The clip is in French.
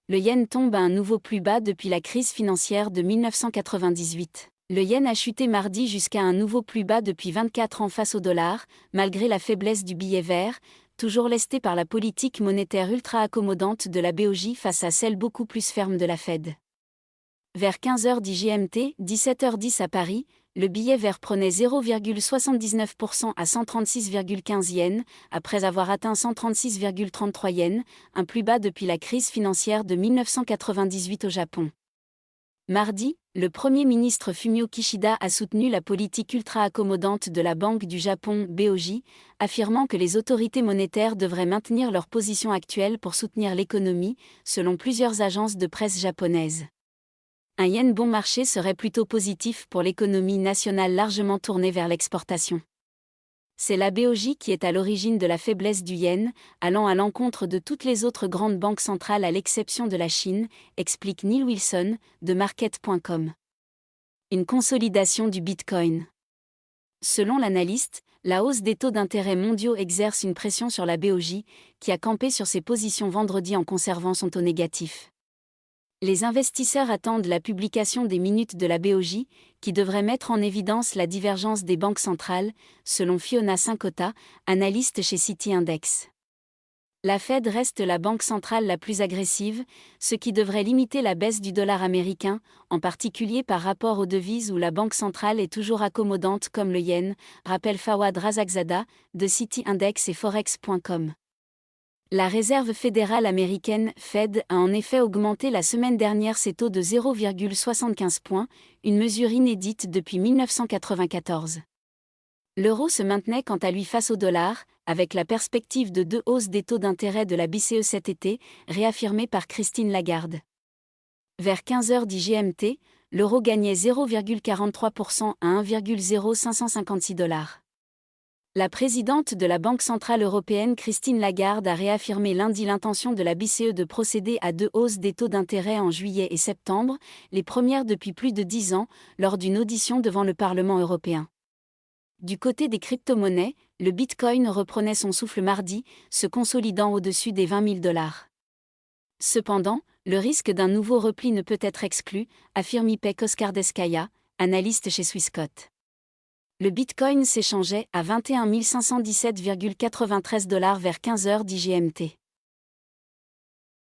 Le yen tombe à un nouveau plus bas depuis la crise financière de 1998. Le yen a chuté mardi jusqu'à un nouveau plus bas depuis 24 ans face au dollar, malgré la faiblesse du billet vert, toujours lesté par la politique monétaire ultra-accommodante de la BOJ face à celle beaucoup plus ferme de la Fed. Vers 15h10 GMT, 17h10 à Paris, le billet vert prenait 0,79% à 136,15 yens, après avoir atteint 136,33 yens, un plus bas depuis la crise financière de 1998 au Japon. Mardi, le Premier ministre Fumio Kishida a soutenu la politique ultra-accommodante de la Banque du Japon BOJ, affirmant que les autorités monétaires devraient maintenir leur position actuelle pour soutenir l'économie, selon plusieurs agences de presse japonaises. Un yen bon marché serait plutôt positif pour l'économie nationale largement tournée vers l'exportation. C'est la BOJ qui est à l'origine de la faiblesse du yen, allant à l'encontre de toutes les autres grandes banques centrales à l'exception de la Chine, explique Neil Wilson, de Market.com. Une consolidation du Bitcoin. Selon l'analyste, la hausse des taux d'intérêt mondiaux exerce une pression sur la BOJ, qui a campé sur ses positions vendredi en conservant son taux négatif. Les investisseurs attendent la publication des minutes de la BOJ, qui devrait mettre en évidence la divergence des banques centrales, selon Fiona Saint-Cotta, analyste chez City Index. La Fed reste la banque centrale la plus agressive, ce qui devrait limiter la baisse du dollar américain, en particulier par rapport aux devises où la banque centrale est toujours accommodante comme le yen, rappelle Fawad Razakzada, de City Index et Forex.com. La Réserve fédérale américaine, Fed, a en effet augmenté la semaine dernière ses taux de 0,75 points, une mesure inédite depuis 1994. L'euro se maintenait quant à lui face au dollar, avec la perspective de 2 hausses des taux d'intérêt de la BCE cet été, réaffirmée par Christine Lagarde. Vers 15h10 GMT, l'euro gagnait 0,43% à 1,0556 $. La présidente de la Banque centrale européenne Christine Lagarde a réaffirmé lundi l'intention de la BCE de procéder à 2 hausses des taux d'intérêt en juillet et septembre, les premières depuis plus de 10 ans, lors d'une audition devant le Parlement européen. Du côté des crypto-monnaies, le Bitcoin reprenait son souffle mardi, se consolidant au-dessus des 20 000 $. Cependant, le risque d'un nouveau repli ne peut être exclu, affirme Ipek Oskardeskaya, analyste chez Swissquote. Le Bitcoin s'échangeait à 21 517,93 $ vers 15h10 GMT.